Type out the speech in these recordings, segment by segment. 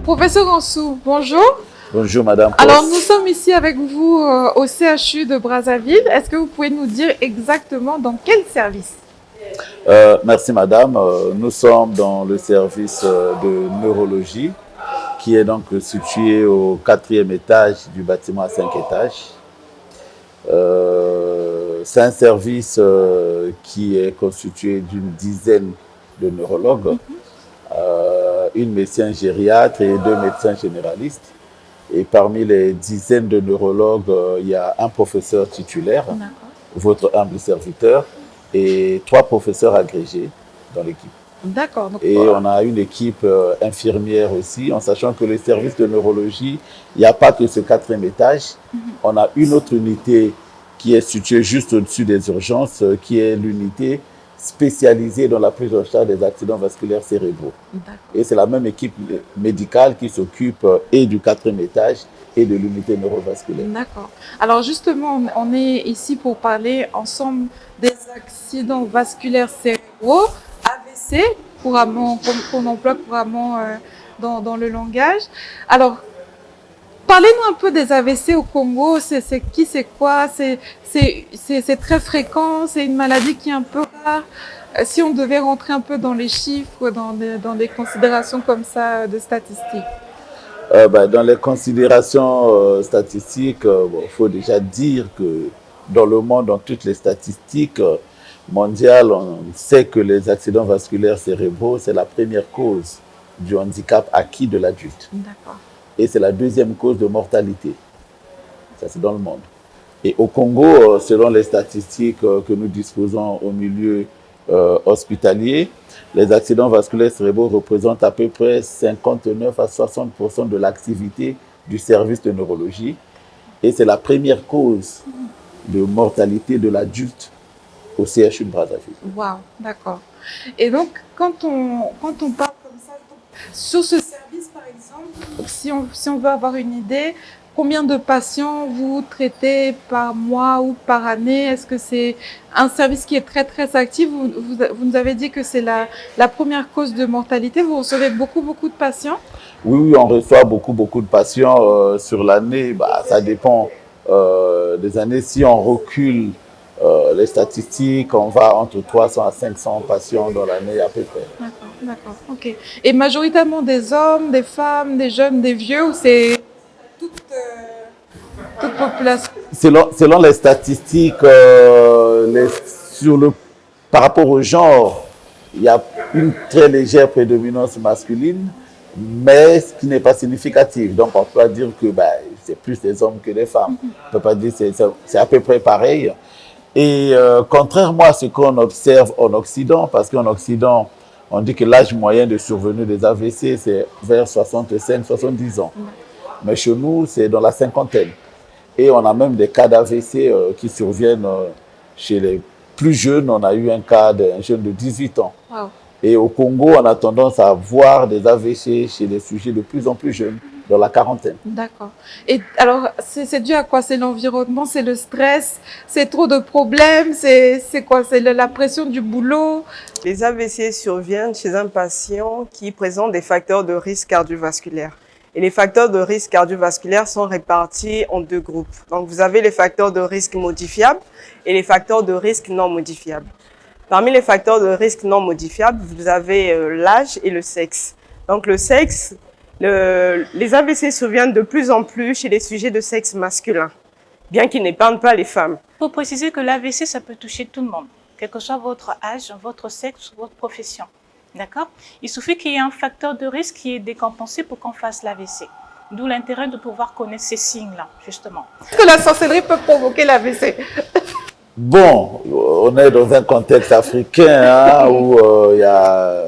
Professeur Ansou, bonjour. Bonjour Madame Posse. Alors nous sommes ici avec vous au CHU de Brazzaville. Est-ce que vous pouvez nous dire exactement dans quel service? Merci Madame. Nous sommes dans le service de neurologie qui est donc situé au 4e étage du bâtiment à 5 étages. C'est un service qui est constitué d'une dizaine de neurologues, une médecin gériatre et 2 médecins généralistes. Et parmi les dizaines de neurologues, il y a un professeur titulaire, votre humble serviteur, et 3 professeurs agrégés dans l'équipe. D'accord. Et on a une équipe infirmière aussi, en sachant que le service de neurologie, il n'y a pas que ce 4e étage. On a une autre unité qui est située juste au-dessus des urgences, qui est l'unité spécialisée dans la prise en charge des accidents vasculaires cérébraux. Et c'est la même équipe médicale qui s'occupe et du 4e étage et de l'unité neurovasculaire. D'accord. Alors justement, on est ici pour parler ensemble des accidents vasculaires cérébraux, AVC, qu'on emploie couramment dans le langage. Alors, parlez-nous un peu des AVC au Congo. C'est qui, c'est quoi? C'est très fréquent, c'est une maladie qui est un peu rare. Si on devait rentrer un peu dans les chiffres, dans des considérations comme ça de statistiques. Dans les considérations statistiques, il faut déjà dire que dans le monde, dans toutes les statistiques mondiales, on sait que les accidents vasculaires cérébraux, c'est la première cause du handicap acquis de l'adulte. D'accord. Et c'est la 2e cause de mortalité. Ça, c'est dans le monde. Et au Congo, selon les statistiques que nous disposons au milieu hospitalier, les accidents vasculaires cérébraux représentent à peu près 59 à 60% de l'activité du service de neurologie. Et c'est la première cause de mortalité de l'adulte au CHU de Brazzaville. Waouh, d'accord. Et donc, quand on parle comme ça, sur ce service, par exemple, si on veut avoir une idée, combien de patients vous traitez par mois ou par année? Est-ce que c'est un service qui est très, très actif? Vous nous avez dit que c'est la première cause de mortalité. Vous recevez beaucoup, beaucoup de patients? Oui, on reçoit beaucoup, beaucoup de patients sur l'année. Ça dépend des années. Si on recule les statistiques, on va entre 300 à 500 patients dans l'année à peu près. D'accord, ok. Et majoritairement des hommes, des femmes, des jeunes, des vieux, ou c'est toute population? Selon les statistiques, par rapport au genre, il y a une très légère prédominance masculine, mais ce qui n'est pas significatif. Donc on peut dire que c'est plus des hommes que des femmes. On ne peut pas dire que c'est à peu près pareil. Et contrairement à ce qu'on observe en Occident, parce qu'en Occident, on dit que l'âge moyen de survenue des AVC, c'est vers 65-70 ans. Mais chez nous, c'est dans la cinquantaine. Et on a même des cas d'AVC qui surviennent chez les plus jeunes. On a eu un cas d'un jeune de 18 ans. Wow. Et au Congo, on a tendance à voir des AVC chez les sujets de plus en plus jeunes, dans la quarantaine. D'accord. Et alors, c'est dû à quoi? C'est l'environnement, c'est le stress, c'est trop de problèmes, c'est quoi? C'est la pression du boulot? Les AVC surviennent chez un patient qui présente des facteurs de risque cardiovasculaire. Et les facteurs de risque cardiovasculaire sont répartis en 2 groupes. Donc, vous avez les facteurs de risque modifiables et les facteurs de risque non modifiables. Parmi les facteurs de risque non modifiables, vous avez l'âge et le sexe. Donc, le sexe, les AVC surviennent de plus en plus chez les sujets de sexe masculin, bien qu'ils n'épargnent pas les femmes. Il faut préciser que l'AVC, ça peut toucher tout le monde, quel que soit votre âge, votre sexe ou votre profession. D'accord? Il suffit qu'il y ait un facteur de risque qui est décompensé pour qu'on fasse l'AVC. D'où l'intérêt de pouvoir connaître ces signes-là, justement. Est-ce que la sorcellerie peut provoquer l'AVC? Bon, on est dans un contexte africain où il y a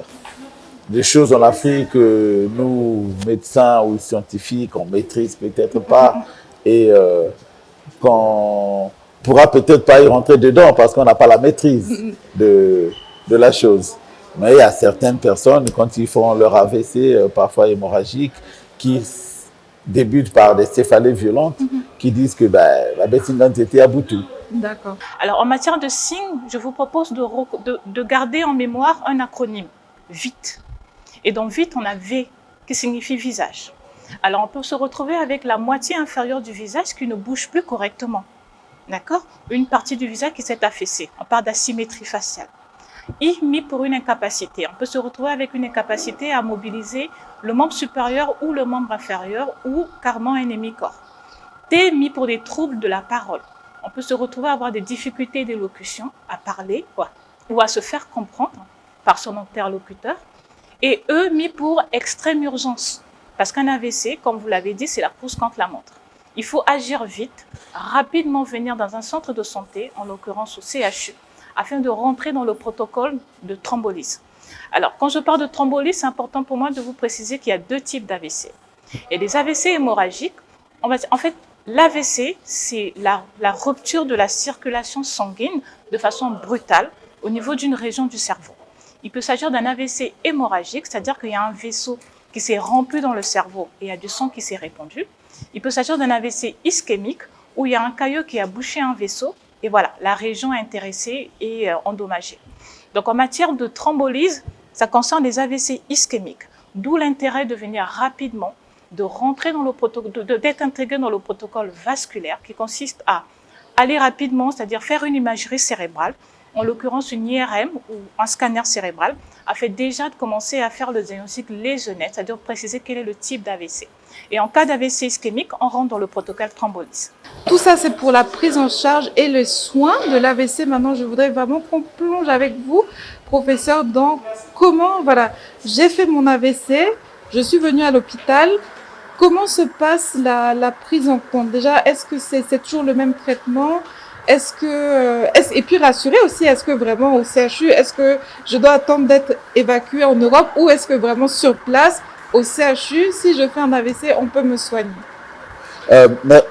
des choses en Afrique que nous, médecins ou scientifiques, on maîtrise peut-être pas et qu'on pourra peut-être pas y rentrer dedans parce qu'on n'a pas la maîtrise de la chose. Mais il y a certaines personnes, quand ils font leur AVC, parfois hémorragique, qui débutent par des céphalées violentes, qui disent que la Betsingante était à Boutou. D'accord. Alors, en matière de signes, je vous propose de garder en mémoire un acronyme, VIT. Et dans VIT, on a V qui signifie visage. Alors, on peut se retrouver avec la moitié inférieure du visage qui ne bouge plus correctement. D'accord? Une partie du visage qui s'est affaissée. On parle d'asymétrie faciale. I, mis pour une incapacité. On peut se retrouver avec une incapacité à mobiliser le membre supérieur ou le membre inférieur ou carrément un hémicorps. T, mis pour des troubles de la parole. On peut se retrouver à avoir des difficultés d'élocution, à parler ou à se faire comprendre par son interlocuteur. Et E, mis pour extrême urgence. Parce qu'un AVC, comme vous l'avez dit, c'est la course contre la montre. Il faut agir vite, rapidement venir dans un centre de santé, en l'occurrence au CHU, afin de rentrer dans le protocole de thrombolyse. Alors, quand je parle de thrombolyse, c'est important pour moi de vous préciser qu'il y a deux types d'AVC. Il y a des AVC hémorragiques. En fait, l'AVC, c'est la rupture de la circulation sanguine de façon brutale au niveau d'une région du cerveau. Il peut s'agir d'un AVC hémorragique, c'est-à-dire qu'il y a un vaisseau qui s'est rempli dans le cerveau et il y a du sang qui s'est répandu. Il peut s'agir d'un AVC ischémique où il y a un caillot qui a bouché un vaisseau et voilà, la région intéressée est endommagée. Donc en matière de thrombolyse, ça concerne les AVC ischémiques, d'où l'intérêt de venir rapidement, de rentrer dans le protocole, d'être intégré dans le protocole vasculaire qui consiste à aller rapidement, c'est-à-dire faire une imagerie cérébrale, en l'occurrence une IRM ou un scanner cérébral, afin déjà de commencer à faire le diagnostic lésionnaire, c'est-à-dire préciser quel est le type d'AVC. Et en cas d'AVC ischémique, on rentre dans le protocole thrombolyse. Tout ça, c'est pour la prise en charge et le soin de l'AVC. Maintenant, je voudrais vraiment qu'on plonge avec vous, professeur, dans comment, voilà, j'ai fait mon AVC, je suis venue à l'hôpital. Comment se passe la prise en compte? Déjà, est-ce que c'est toujours le même traitement? Et puis rassurer aussi, est-ce que vraiment au CHU, est-ce que je dois attendre d'être évacuée en Europe ou est-ce que vraiment sur place, au CHU, si je fais un AVC, on peut me soigner?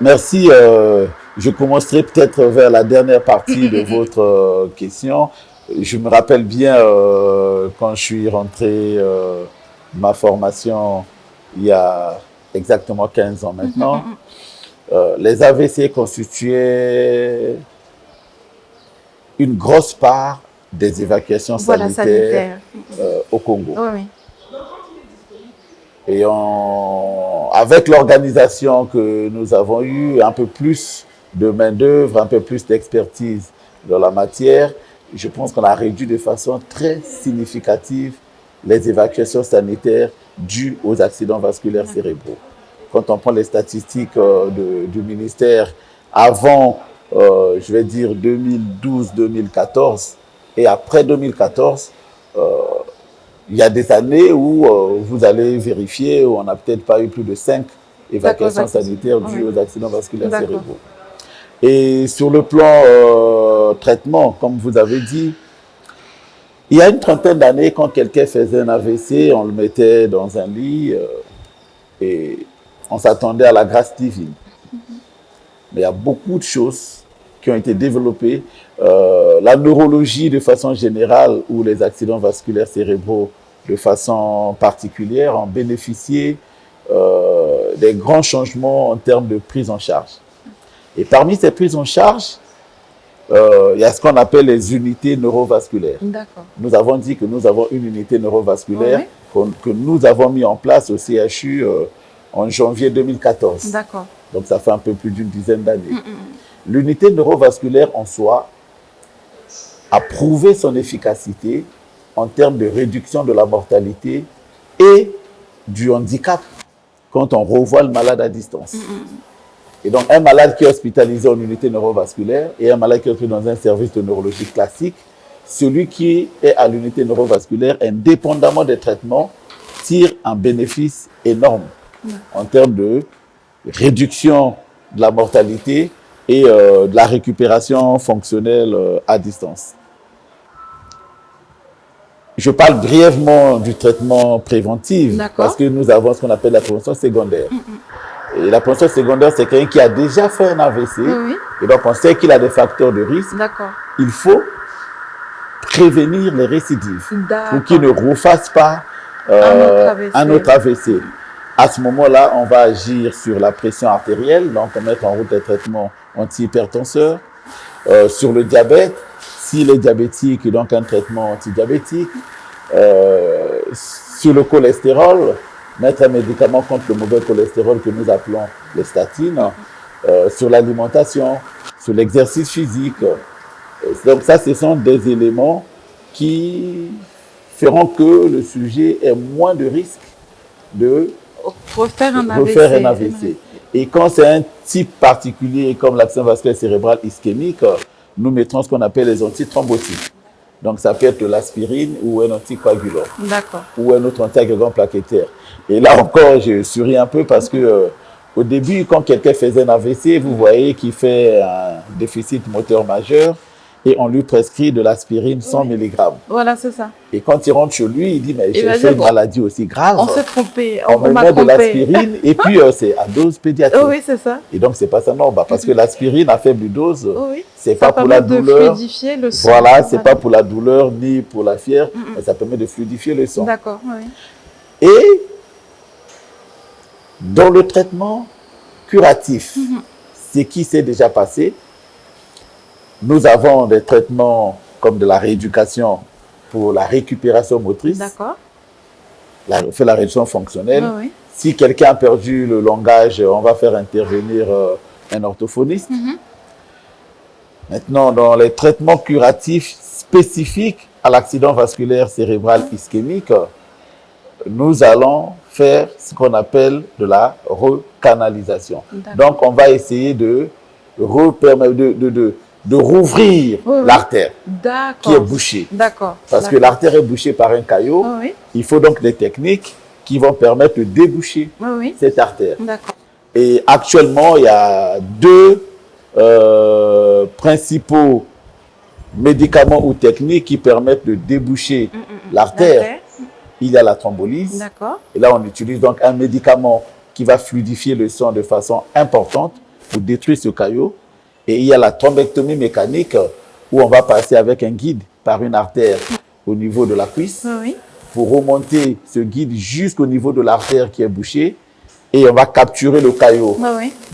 Merci. Je commencerai peut-être vers la dernière partie de votre question. Je me rappelle bien quand je suis rentré ma formation il y a exactement 15 ans maintenant. Les AVC constituaient une grosse part des évacuations sanitaires au Congo. Oui. Et avec l'organisation que nous avons eue, un peu plus de main-d'œuvre, un peu plus d'expertise dans la matière, je pense qu'on a réduit de façon très significative les évacuations sanitaires dues aux accidents vasculaires cérébraux. Quand on prend les statistiques du ministère avant, je vais dire 2012-2014 et après 2014, il y a des années où vous allez vérifier où on n'a peut-être pas eu plus de 5 évacuations sanitaires dues aux accidents vasculaires cérébraux. Et sur le plan traitement, comme vous avez dit, il y a une trentaine d'années, quand quelqu'un faisait un AVC, on le mettait dans un lit et on s'attendait à la grâce divine. Mais il y a beaucoup de choses qui ont été développées. La neurologie de façon générale ou les accidents vasculaires cérébraux de façon particulière ont bénéficié des grands changements en termes de prise en charge. Et parmi ces prises en charge, il y a ce qu'on appelle les unités neurovasculaires. Nous avons dit que nous avons une unité neurovasculaire que nous avons mis en place au CHU en janvier 2014. Donc ça fait un peu plus d'une dizaine d'années. L'unité neurovasculaire en soi a prouvé son efficacité en termes de réduction de la mortalité et du handicap quand on revoit le malade à distance. Et donc, un malade qui est hospitalisé en unité neurovasculaire et un malade qui est hospitalisé dans un service de neurologie classique, celui qui est à l'unité neurovasculaire, indépendamment des traitements, tire un bénéfice énorme en termes de réduction de la mortalité et de la récupération fonctionnelle à distance. Je parle brièvement du traitement préventif parce que nous avons ce qu'on appelle la prévention secondaire. Et la prévention secondaire, c'est quelqu'un qui a déjà fait un AVC et donc on sait qu'il a des facteurs de risque. Il faut prévenir les récidives pour qu'il ne refasse pas un autre AVC. À ce moment-là, on va agir sur la pression artérielle, donc on met en route des traitements antihypertenseurs, sur le diabète, s'il est diabétique, donc un traitement antidiabétique, sur le cholestérol, mettre un médicament contre le mauvais cholestérol que nous appelons les statines, sur l'alimentation, sur l'exercice physique. Donc ça, ce sont des éléments qui feront que le sujet ait moins de risques de refaire un AVC. Et quand c'est un type particulier comme l'accident vasculaire cérébral ischémique, nous mettrons ce qu'on appelle les antithrombotiques. Donc ça peut être l'aspirine ou un anticoagulant. D'accord. Ou un autre antiagrégat plaquettaire. Et là encore, je souris un peu parce que au début, quand quelqu'un faisait un AVC, vous voyez qu'il fait un déficit moteur majeur et on lui prescrit de l'aspirine 100 mg. Voilà, c'est ça. Et quand il rentre chez lui, il dit, mais j'ai fait dire, une maladie aussi grave. On s'est trompé. On me met de l'aspirine et puis c'est à dose pédiatrique. Oui, c'est ça. Et donc, c'est pas ça, non, parce que l'aspirine à faible dose, Oui. c'est pas pour la douleur. De fluidifier le sang. Voilà, c'est pas pour la douleur ni pour la fièvre, mais ça permet de fluidifier le sang. D'accord, oui. Et dans le traitement curatif, ce qui s'est déjà passé, nous avons des traitements comme de la rééducation pour la récupération motrice. D'accord. On fait la réduction fonctionnelle. Oui. Si quelqu'un a perdu le langage, on va faire intervenir un orthophoniste. Maintenant, dans les traitements curatifs spécifiques à l'accident vasculaire cérébral ischémique, nous allons faire ce qu'on appelle de la recanalisation. Donc, on va essayer de rouvrir l'artère qui est bouchée. D'accord. Parce que l'artère est bouchée par un caillot. Il faut donc des techniques qui vont permettre de déboucher cette artère. Et actuellement, il y a deux principaux médicaments ou techniques qui permettent de déboucher l'artère. Il y a la thrombolyse. Et là, on utilise donc un médicament qui va fluidifier le sang de façon importante pour détruire ce caillot. Et il y a la thrombectomie mécanique où on va passer avec un guide par une artère au niveau de la cuisse pour remonter ce guide jusqu'au niveau de l'artère qui est bouchée. Et on va capturer le caillot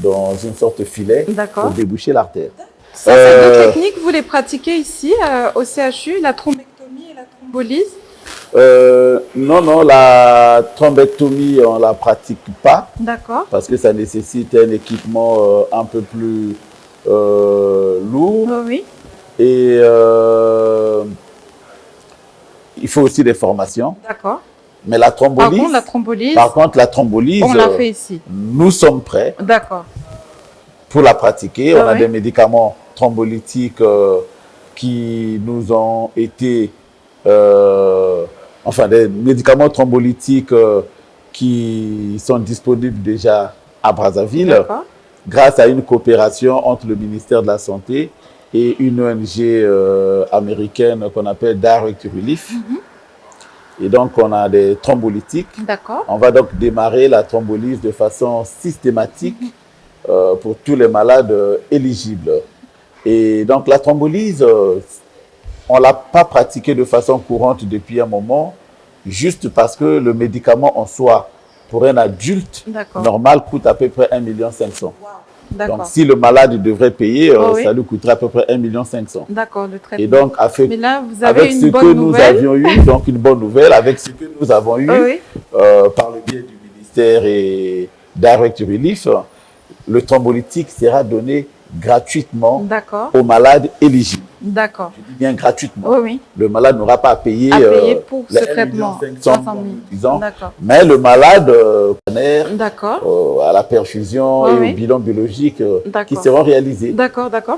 dans une sorte de filet pour déboucher l'artère. Ça, ces deux techniques, vous les pratiquez ici au CHU, la thrombectomie et la thrombolyse? Non, la thrombectomie, on ne la pratique pas. D'accord. Parce que ça nécessite un équipement un peu plus lourd. Et il faut aussi des formations. D'accord. Mais la thrombolyse, par contre, la thrombolyse, on l'a fait ici. Nous sommes prêts pour la pratiquer. On a des médicaments thrombolytiques qui nous ont été... enfin, des médicaments thrombolytiques qui sont disponibles déjà à Brazzaville grâce à une coopération entre le ministère de la Santé et une ONG américaine qu'on appelle Direct Relief. Et donc, on a des thrombolytiques. On va donc démarrer la thrombolyse de façon systématique pour tous les malades éligibles. Et donc, la thrombolyse, on ne l'a pas pratiquée de façon courante depuis un moment, juste parce que le médicament en soi, pour un adulte normal, coûte à peu près 1,5 million. Donc, si le malade devrait payer, ça lui coûterait à peu près 1,5 million. D'accord, le traitement. Et donc, mais là, vous avez avec ce que nous avions eu, donc une bonne nouvelle, avec ce que nous avons eu par le biais du ministère et Direct Relief, le thrombolytique sera donné gratuitement aux malades éligibles. D'accord. Je dis bien gratuitement. Le malade n'aura pas à payer pour ce traitement. 500 000. Mais le malade à la perfusion et au bilan biologique qui seront réalisés. Et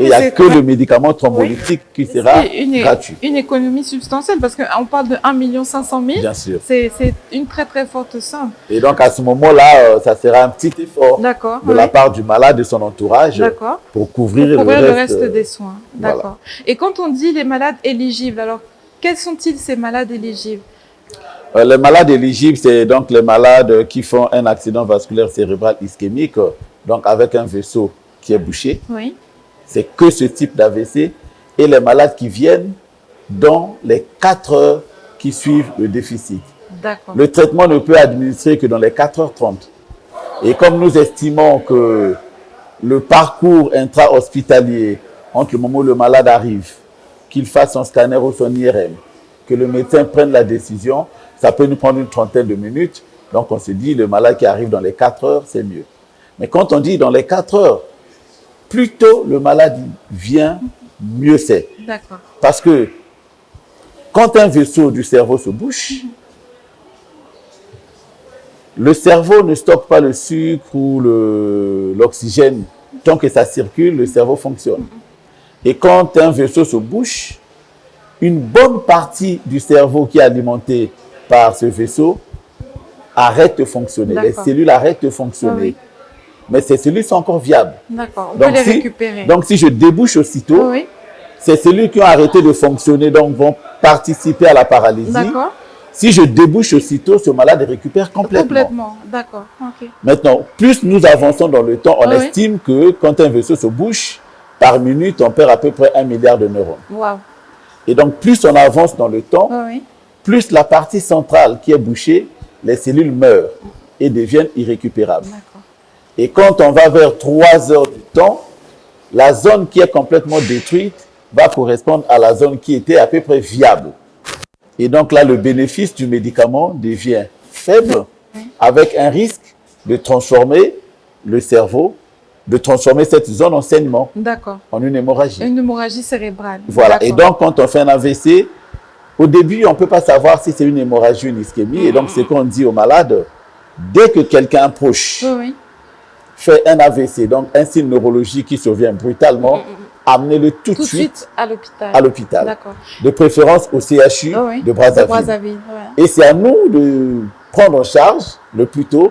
il n'y a que le médicament thrombolytique qui sera gratuit. Une économie substantielle parce qu'on parle de 1,5 million. Bien sûr. C'est une très très forte somme. Et donc à ce moment-là, ça sera un petit effort de la part du malade et son entourage pour couvrir le reste des soins. D'accord. Et quand on dit les malades éligibles, alors quels sont-ils ces malades éligibles? Les malades éligibles, c'est donc les malades qui font un accident vasculaire cérébral ischémique, donc avec un vaisseau qui est bouché. C'est que ce type d'AVC. Et les malades qui viennent dans les 4 heures qui suivent le déficit. Le traitement ne peut administrer que dans les 4h30. Et comme nous estimons que le parcours intra-hospitalier entre le moment où le malade arrive, qu'il fasse son scanner ou son IRM, que le médecin prenne la décision, ça peut nous prendre une trentaine de minutes. Donc on se dit, le malade qui arrive dans les 4 heures, c'est mieux. Mais quand on dit dans les 4 heures, plus tôt le malade vient, mieux c'est. D'accord. Parce que quand un vaisseau du cerveau se bouche, le cerveau ne stocke pas le sucre ou l'oxygène. Tant que ça circule, le cerveau fonctionne. Et quand un vaisseau se bouche, une bonne partie du cerveau qui est alimentée par ce vaisseau arrête de fonctionner. Les cellules arrêtent de fonctionner. Oui. Mais ces cellules sont encore viables. D'accord, on peut les récupérer. Donc si je débouche aussitôt, oui. Ces cellules qui ont arrêté de fonctionner donc, vont participer à la paralysie. D'accord. Si je débouche aussitôt, ce malade récupère complètement. Complètement, d'accord. Okay. Maintenant, plus nous avançons dans le temps, on estime que quand un vaisseau se bouche, par minute, on perd à peu près 1 milliard de neurones. Wow. Et donc, plus on avance dans le temps, plus la partie centrale qui est bouchée, les cellules meurent et deviennent irrécupérables. Et quand on va vers 3 heures du temps, la zone qui est complètement détruite va correspondre à la zone qui était à peu près viable. Et donc là, le bénéfice du médicament devient faible, avec un risque de transformer le cerveau, de transformer cette zone en saignement, en une hémorragie. Une hémorragie cérébrale. Voilà. Et donc, quand on fait un AVC, au début, on ne peut pas savoir si c'est une hémorragie ou une ischémie. Et donc, c'est qu'on dit au malade, dès que quelqu'un proche fait un AVC, donc un signe neurologique qui survient brutalement, amenez-le tout de suite à l'hôpital. À l'hôpital. De préférence au CHU de Brazzaville. Et c'est à nous de prendre en charge le plus tôt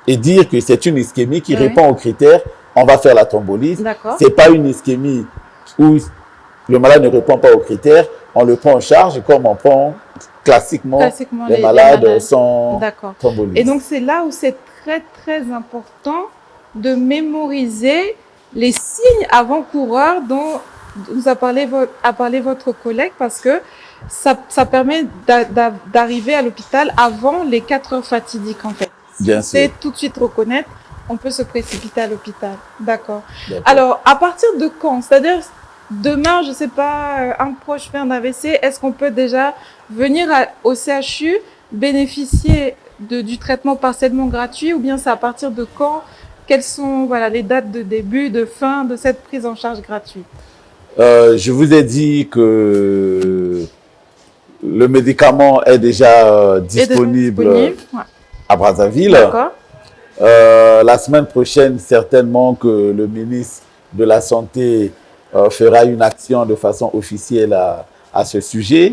et dire que c'est une ischémie qui répond aux critères. On va faire la thrombolyse. Ce n'est pas une ischémie où le malade ne répond pas aux critères. On le prend en charge comme on prend classiquement les malades sans thrombolyse. Et donc, c'est là où c'est très, très important de mémoriser les signes avant-coureurs dont nous a parlé votre collègue, parce que ça permet d'arriver à l'hôpital avant les 4 heures fatidiques, en fait. Bien sûr. C'est tout de suite reconnaître, on peut se précipiter à l'hôpital. D'accord. Alors, à partir de quand? C'est-à-dire, demain, je ne sais pas, un proche fait un AVC, est-ce qu'on peut déjà venir au CHU, bénéficier du traitement partiellement gratuit, ou bien c'est à partir de quand? Quelles sont les dates de début, de fin de cette prise en charge gratuite? Je vous ai dit que le médicament est déjà disponible à Brazzaville. D'accord. La semaine prochaine, certainement que le ministre de la Santé fera une action de façon officielle à ce sujet.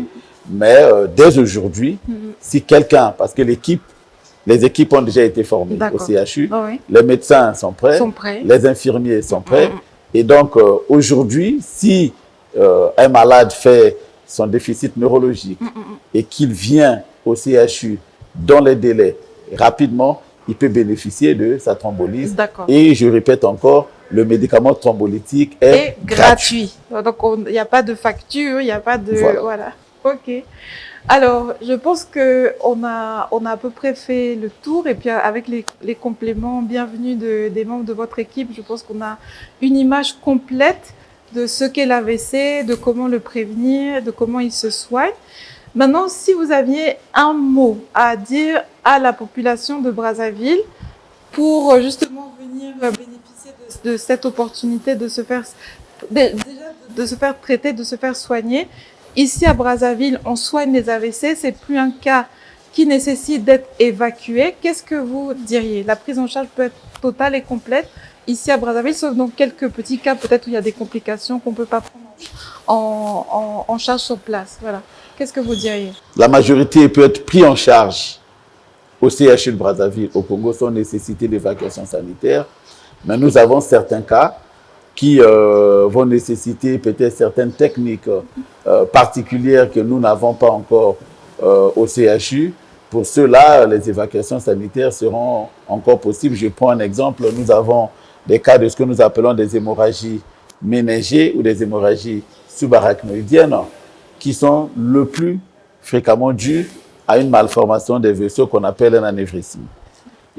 Mais dès aujourd'hui, si quelqu'un, parce que les équipes ont déjà été formées au CHU, les médecins sont prêts, les infirmiers sont prêts. Et donc, aujourd'hui, si un malade fait son déficit neurologique et qu'il vient au CHU dans les délais rapidement, il peut bénéficier de sa thrombolyse. Et je répète encore, le médicament thrombolytique est gratuit. Donc, il n'y a pas de facture, il n'y a pas de... Voilà. OK. Alors, je pense qu'on a à peu près fait le tour, et puis avec les compléments bienvenus des membres de votre équipe, je pense qu'on a une image complète de ce qu'est l'AVC, de comment le prévenir, de comment il se soigne. Maintenant, si vous aviez un mot à dire à la population de Brazzaville pour justement venir bénéficier de cette opportunité de se faire traiter, de se faire soigner. Ici à Brazzaville, on soigne les AVC, c'est plus un cas qui nécessite d'être évacué. Qu'est-ce que vous diriez? La prise en charge peut être totale et complète ici à Brazzaville, sauf dans quelques petits cas peut-être où il y a des complications qu'on ne peut pas prendre en charge sur place. Voilà. Qu'est-ce que vous diriez? La majorité peut être prise en charge au CHU de Brazzaville, au Congo, sans nécessité d'évacuation sanitaire. Mais nous avons certains cas qui vont nécessiter peut-être certaines techniques particulières que nous n'avons pas encore au CHU. Pour ceux-là, les évacuations sanitaires seront encore possibles. Je prends un exemple. Nous avons des cas de ce que nous appelons des hémorragies méningées ou des hémorragies subarachnoïdiennes qui sont le plus fréquemment dues à une malformation des vaisseaux qu'on appelle un anévrisme.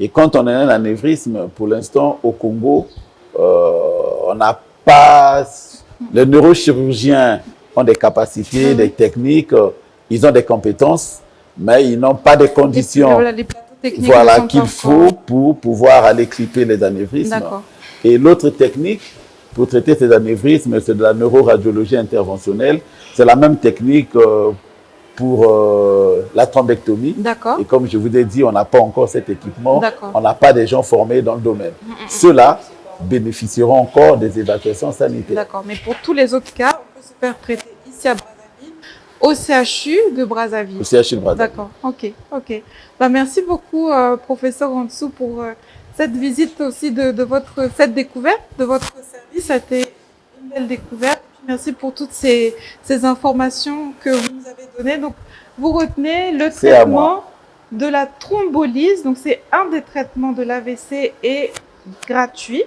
Et quand on a un anévrisme, pour l'instant, au Congo, on n'a pas... Les neurochirurgiens ont des capacités, des techniques, ils ont des compétences, mais ils n'ont pas de conditions. Les plateaux techniques voilà, sont qu'il encore- faut pour pouvoir aller clipper les anévrismes. D'accord. Et l'autre technique pour traiter ces anévrismes, c'est de la neuroradiologie interventionnelle. C'est la même technique pour la thrombectomie. D'accord. Et comme je vous ai dit, on n'a pas encore cet équipement. D'accord. On n'a pas des gens formés dans le domaine. Ceux-là bénéficieront encore des évacuations sanitaires. D'accord. Mais pour tous les autres cas, on peut se faire traiter ici à Brazzaville, au CHU de Brazzaville. Au CHU de Brazzaville. D'accord. Ok. Ok. Bah, merci beaucoup, professeur Ansou, pour cette visite aussi de votre, cette découverte de votre service. C'était une belle découverte. Merci pour toutes ces informations que vous nous avez données. Donc, vous retenez le C'est à traitement moi. de la thrombolyse. Donc, c'est un des traitements de l'AVC et gratuit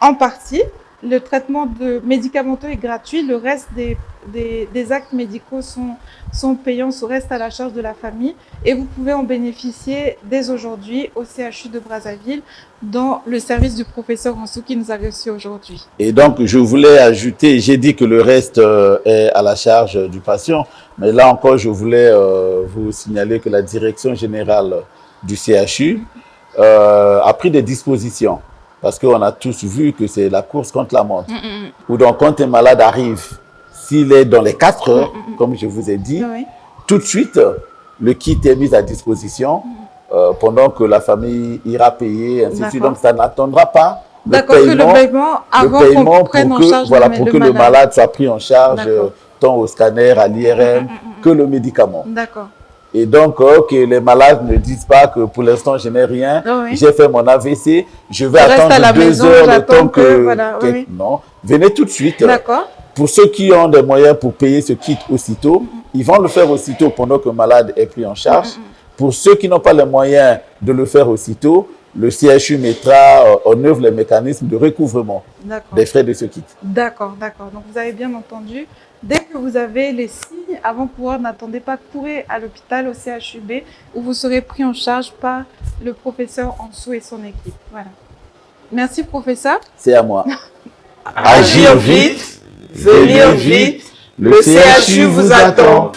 en partie. Le traitement médicamenteux est gratuit. Le reste des actes médicaux sont payants, reste à la charge de la famille. Et vous pouvez en bénéficier dès aujourd'hui au CHU de Brazzaville dans le service du professeur Ansou qui nous a reçus aujourd'hui. Et donc, je voulais ajouter, j'ai dit que le reste est à la charge du patient, mais là encore, je voulais vous signaler que la direction générale du CHU a pris des dispositions, parce qu'on a tous vu que c'est la course contre la montre. Ou donc, quand un malade arrive, s'il est dans les 4 heures, comme je vous ai dit, Oui. tout de suite, le kit est mis à disposition pendant que la famille ira payer, ainsi de suite. D'accord. Donc, ça n'attendra pas D'accord, que le paiement avant qu'on prenne en charge voilà, pour que le malade soit pris en charge D'accord. tant au scanner, à l'IRM, que le médicament. D'accord. Et donc, que les malades ne disent pas que pour l'instant, je n'ai rien, Oui. j'ai fait mon AVC, je vais Je reste à la attendre 2 maison, heures le j'attends temps que, voilà, oui, oui. Non, venez tout de suite. D'accord. Pour ceux qui ont des moyens pour payer ce kit aussitôt, ils vont le faire aussitôt pendant que le malade est pris en charge. Pour ceux qui n'ont pas les moyens de le faire aussitôt, le CHU mettra en œuvre les mécanismes de recouvrement D'accord. des frais de ce kit. D'accord, d'accord. Donc vous avez bien entendu. Dès que vous avez les signes, avant de pouvoir, n'attendez pas, courez à l'hôpital, au CHUB, où vous serez pris en charge par le professeur Ansou et son équipe. Voilà. Merci, professeur. C'est à moi. Agir vite, venir vite, le CHU vous attend.